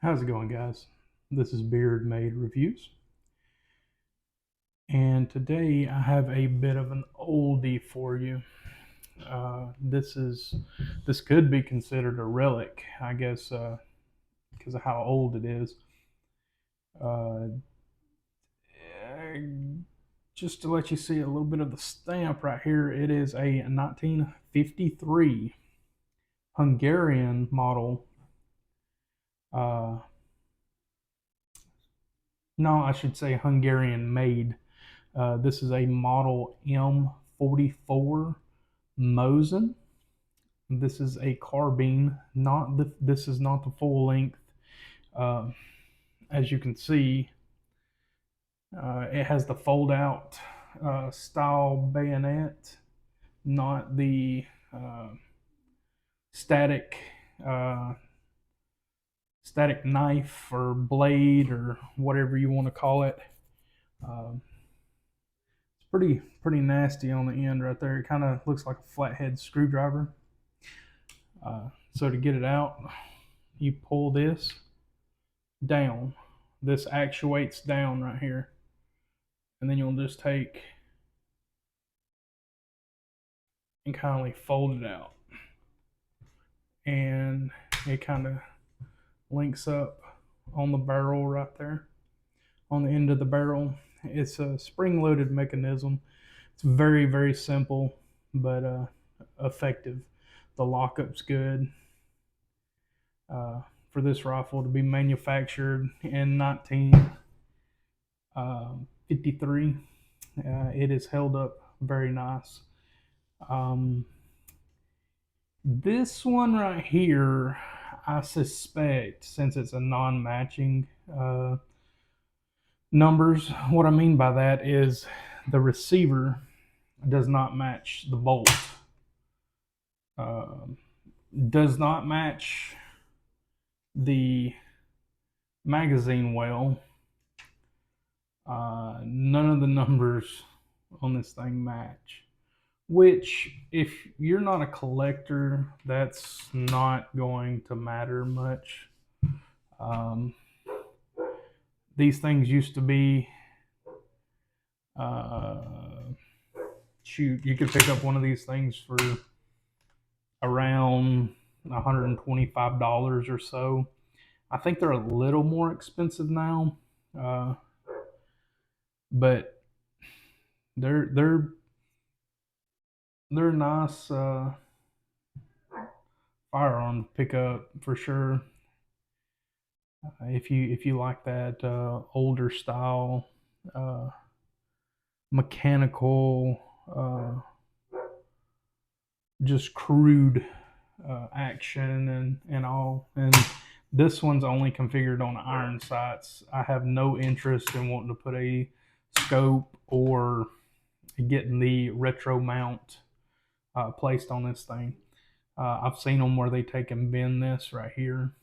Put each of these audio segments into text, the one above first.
How's it going, guys? This is Beard Made Reviews, and today I have a bit of an oldie for you. This could be considered a relic, I guess, because of how old it is. Uh, just to let you see a little bit of the stamp right here, it is a 1953 Hungarian model. Uh, no, I should say Hungarian made. This is a model M44 Mosin. This is a carbine. This is not the full length. Uh, as you can see, it has the fold out style bayonet, not the uh, static uh, static knife or blade or whatever you want to call it. Um, it's pretty nasty on the end right there. It kind of looks like a flathead screwdriver. So to get it out, you pull this down. This actuates down right here. And then you'll just take and kindly fold it out. And it kind of links up on the barrel right there, on the end of the barrel. It's a spring loaded mechanism. It's very, very simple, but effective. The lockup's good. For this rifle to be manufactured in 1953, it is held up very nice. This one right here, I suspect, since it's a non-matching numbers, what I mean by that is the receiver does not match the bolt. Uh, does not match the magazine well. None of the numbers on this thing match. Which, if you're not a collector, that's not going to matter much. Um, these things used to be, uh, shoot, you could pick up one of these things for around $125 or so. I think they're a little more expensive now, uh, but they're they're they're nice firearm to pick up for sure. If you like that older style mechanical, just crude action and all. And this one's only configured on iron sights. I have no interest in wanting to put a scope or getting the retro mount placed on this thing. I've seen them where they take and bend this right here.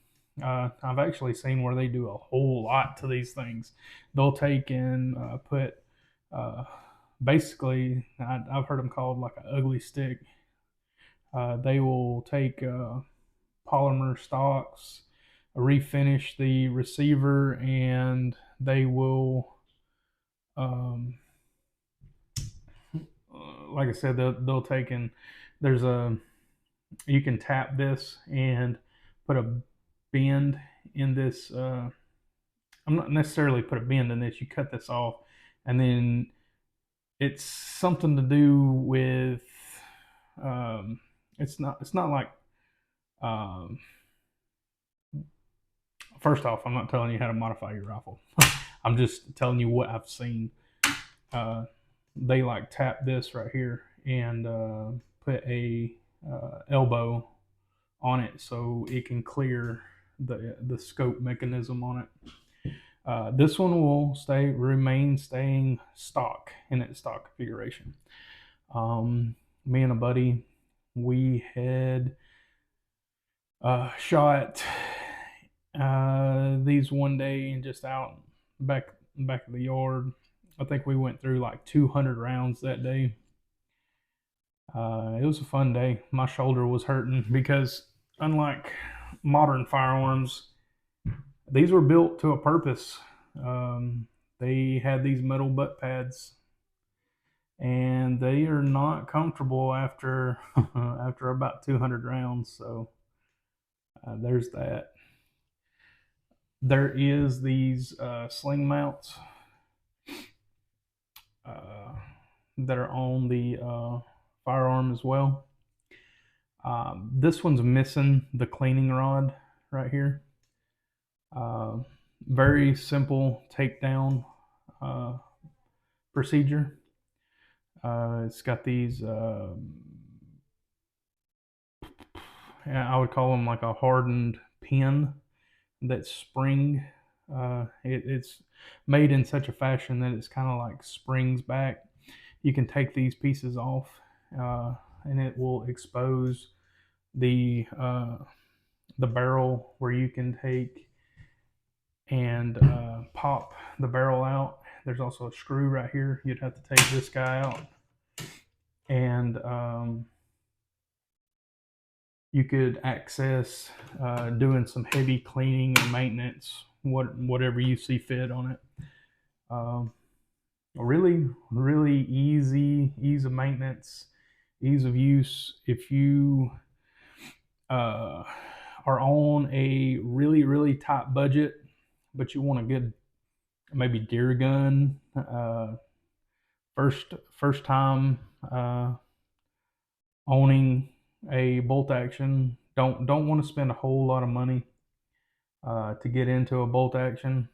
I've actually seen where they do a whole lot to these things. They'll take and put basically, I've heard them called like an ugly stick. They will take polymer stocks, refinish the receiver, and they will, um, like I said, they'll take and there's a you can tap this and put a bend in this. I'm not necessarily put a bend in this. You cut this off, and then it's something to do with. It's not like. Um, First off, I'm not telling you how to modify your rifle. I'm just telling you what I've seen. They like tap this right here and put a elbow on it so it can clear the scope mechanism on it. This one will remain staying stock in its stock configuration. Me and a buddy, we had shot these one day and just out back of the yard. I think we went through like 200 rounds that day. It was a fun day. My shoulder was hurting because, unlike modern firearms, These were built to a purpose. They had these metal butt pads, and they are not comfortable after after about 200 rounds. So there's that. There is these sling mounts uh, that are on the firearm as well. This one's missing the cleaning rod right here. Uh, Very simple takedown uh, procedure. It's got these, I would call them like a hardened pin that spring. It's made in such a fashion that it's kind of like springs back. You can take these pieces off, and it will expose the barrel where you can take and pop the barrel out. There's also a screw right here. You'd have to take this guy out, and you could access doing some heavy cleaning and maintenance, whatever you see fit on it. Um, really ease of maintenance, ease of use. If you uh, are on a really tight budget, but you want a good maybe deer gun, first time uh, owning a bolt action, don't want to spend a whole lot of money to get into a bolt action.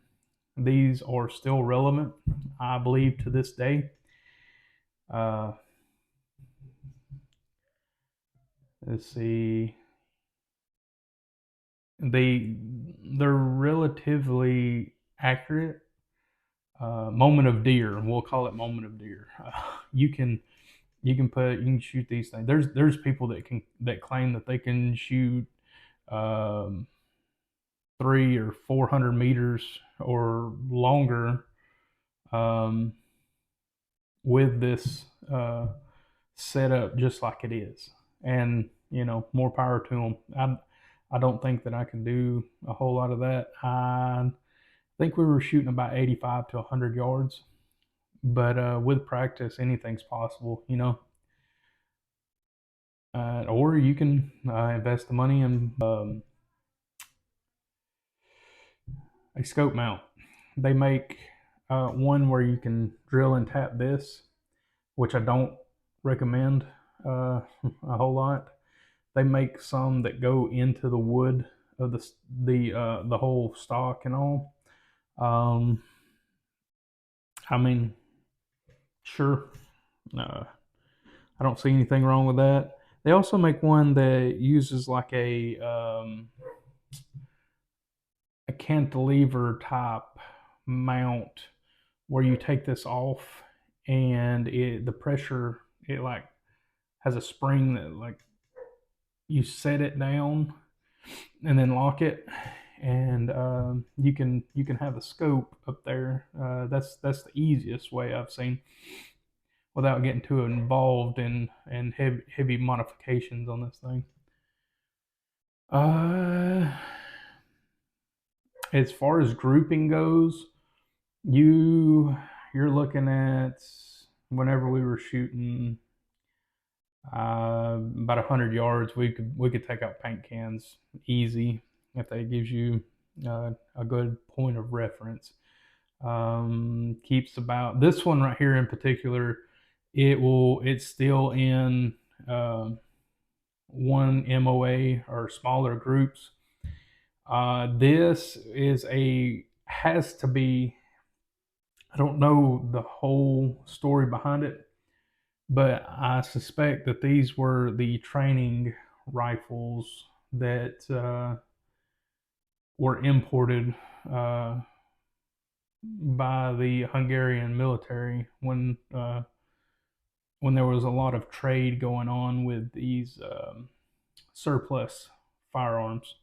These are still relevant, I believe, to this day. Uh, let's see, they're relatively accurate. Moment of deer, we'll call it moment of deer. You can you can shoot these things. There's people that claim that they can shoot um, 300 or 400 meters or longer um, with this setup just like it is. And more power to them. I don't think that I can do a whole lot of that. I think we were shooting about 85 to 100 yards, but with practice, anything's possible. Or you can invest the money in a scope mount. They make one where you can drill and tap this, which I don't recommend a whole lot. They make some that go into the wood of the whole stock and all. Um, I mean, sure, uh, I don't see anything wrong with that. They also make one that uses like a cantilever type mount where you take this off and the pressure, it like has a spring that like you set it down and then lock it, and you can have a scope up there. That's the easiest way I've seen without getting too involved in heavy modifications on this thing. Uh, as far as grouping goes, you you're looking at whenever we were shooting about 100 yards, we could take out paint cans easy if that gives you a good point of reference. Keeps about this one right here in particular. It's still in one MOA or smaller groups. This is has to be. I don't know the whole story behind it, but I suspect that these were the training rifles that were imported uh, by the Hungarian military when there was a lot of trade going on with these surplus firearms.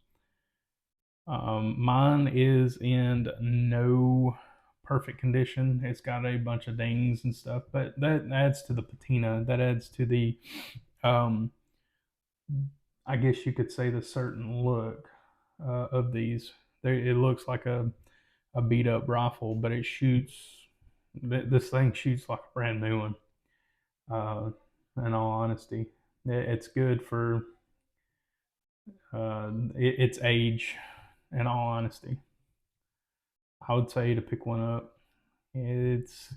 Mine is in no perfect condition. It's got a bunch of dings and stuff, but that adds to the patina. That adds to the, um, I guess you could say, the certain look of these. It looks like a beat up rifle, but it shoots. This thing shoots like a brand new one. Uh, in all honesty, it's good for its age. In all honesty, I would say to pick one up. It's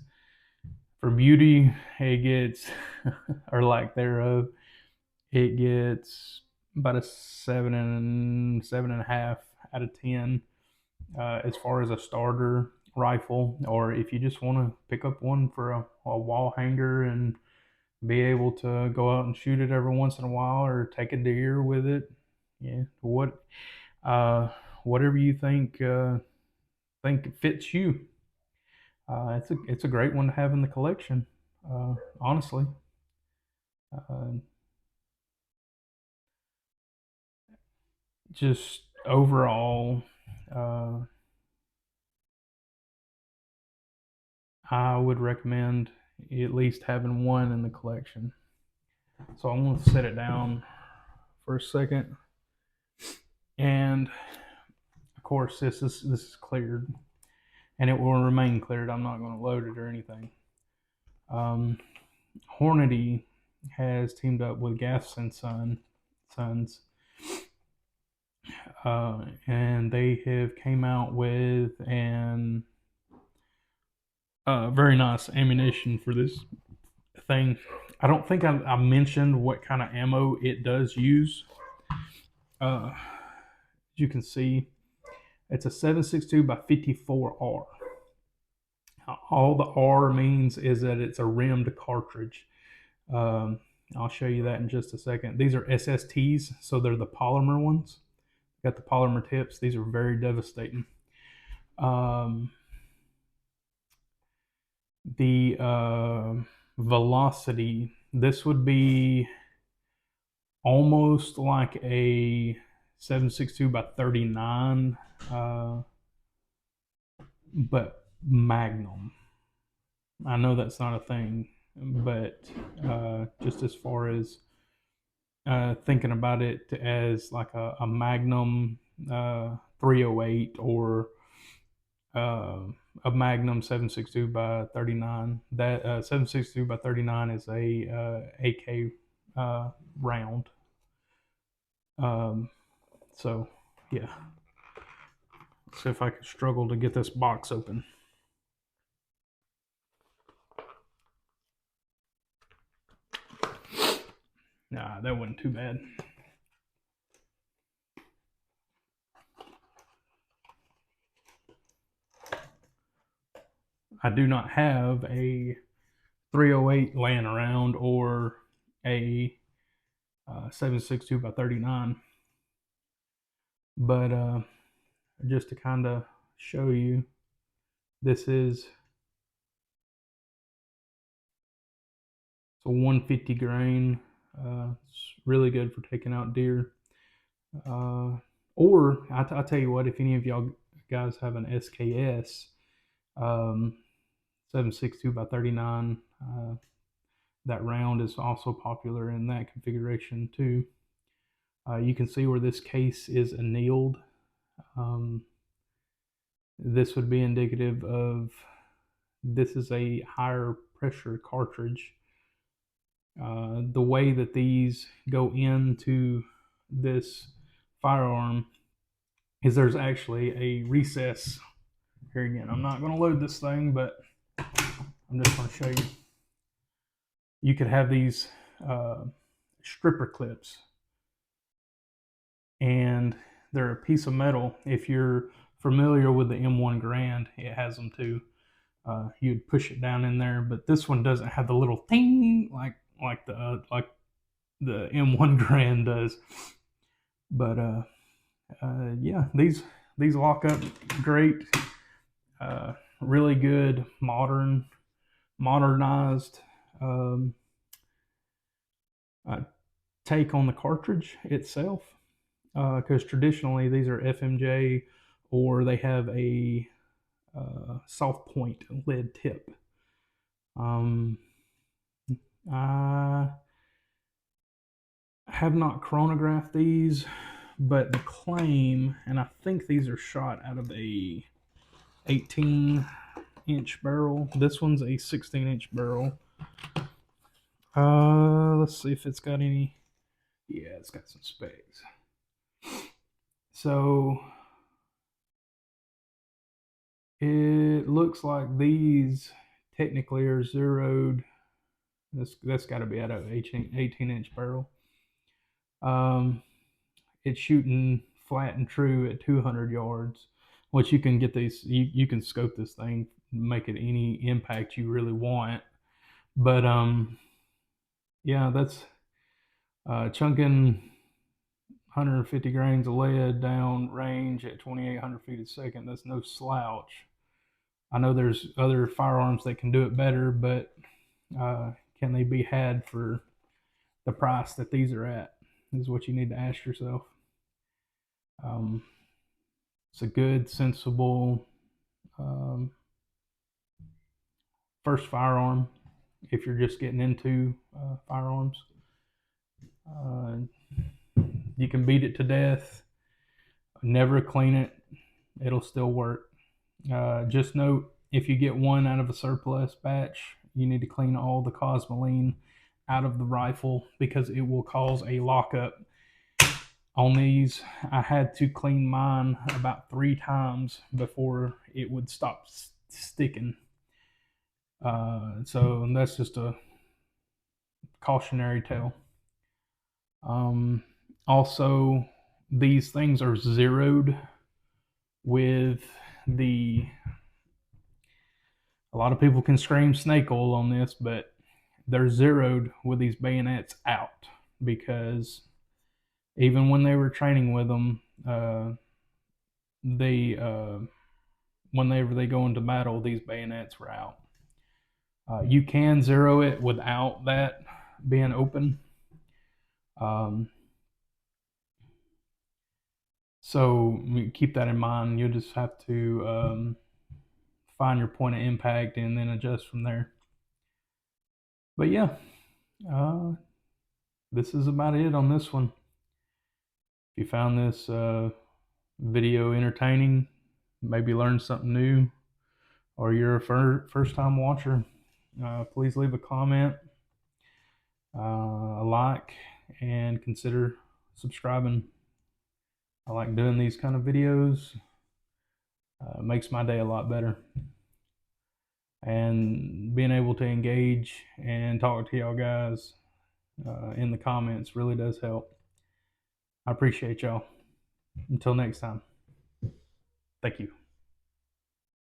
for beauty. It gets, or lack thereof, it gets about a 7.5 out of 10 as far as a starter rifle. Or if you just want to pick up one for a wall hanger and be able to go out and shoot it every once in a while, or take a deer with it. Yeah, uh, whatever you think fits you. It's a great one to have in the collection. Honestly, uh, just overall, uh, I would recommend at least having one in the collection. So I'm going to set it down for a second, and of course this is cleared, and it will remain cleared. I'm not going to load it or anything. Hornady has teamed up with Gas and Sons, and they have came out with an very nice ammunition for this thing. I don't think I mentioned what kind of ammo it does use. As you can see, it's a 7.62 by 54R. All the R means is that it's a rimmed cartridge. Um, I'll show you that in just a second. These are SSTs, so they're the polymer ones. Got the polymer tips. These are very devastating. The velocity, this would be almost like a 7.62 by 39, but Magnum. I know that's not a thing, but just as far as thinking about it as like a Magnum 308 or a Magnum 7.62 by 39. That 7.62 by 39 is a AK round. So yeah, let's see if I can struggle to get this box open. Nah, that wasn't too bad. I do not have a 308 laying around or a 7.62 by 39, but just to kind of show you, this is a 150 grain. It's really good for taking out deer. Or I'll tell you what, if any of y'all guys have an SKS 7.62 by 39, that round is also popular in that configuration too. You can see where this case is annealed. This would be indicative of this is a higher pressure cartridge. The way that these go into this firearm is there's actually a recess. Here again, I'm not going to load this thing, but I'm just going to show you. You could have these stripper clips, and they're a piece of metal. If you're familiar with the M1 Grand, it has them too. You'd push it down in there, but this one doesn't have the little ting like the M1 Grand does. But yeah, these lock up great. Really good modernized take on the cartridge itself, because traditionally these are FMJ, or they have a soft point lead tip. I have not chronographed these, but the claim, and I think these are shot out of a 18-inch barrel. This one's a 16-inch barrel. Let's see if it's got any. Yeah, it's got some specs. So it looks like these technically are zeroed. That's got to be out of 18-inch barrel. It's shooting flat and true at 200 yards, which you can get these. You can scope this thing, make it any impact you really want. But yeah, that's chunking 150 grains of lead down range at 2,800 feet a second. That's no slouch. I know there's other firearms that can do it better, but can they be had for the price that these are at? Is what you need to ask yourself. It's a good, sensible first firearm if you're just getting into firearms. You can beat it to death. Never clean it. It'll still work. Just note, if you get one out of a surplus batch, you need to clean all the cosmoline out of the rifle because it will cause a lockup. On these, I had to clean mine about 3 times before it would stop sticking. So that's just a cautionary tale. Also, these things are zeroed with the. A lot of people can scream snake oil on this, but they're zeroed with these bayonets out because even when they were training with them, whenever they go into battle, these bayonets were out. You can zero it without that being open. So keep that in mind. You'll just have to find your point of impact and then adjust from there. But yeah, this is about it on this one. If you found this video entertaining, maybe learned something new, or you're a first time watcher, please leave a comment, a like, and consider subscribing. I like doing these kind of videos. It makes my day a lot better. And being able to engage and talk to y'all guys in the comments really does help. I appreciate y'all. Until next time, thank you.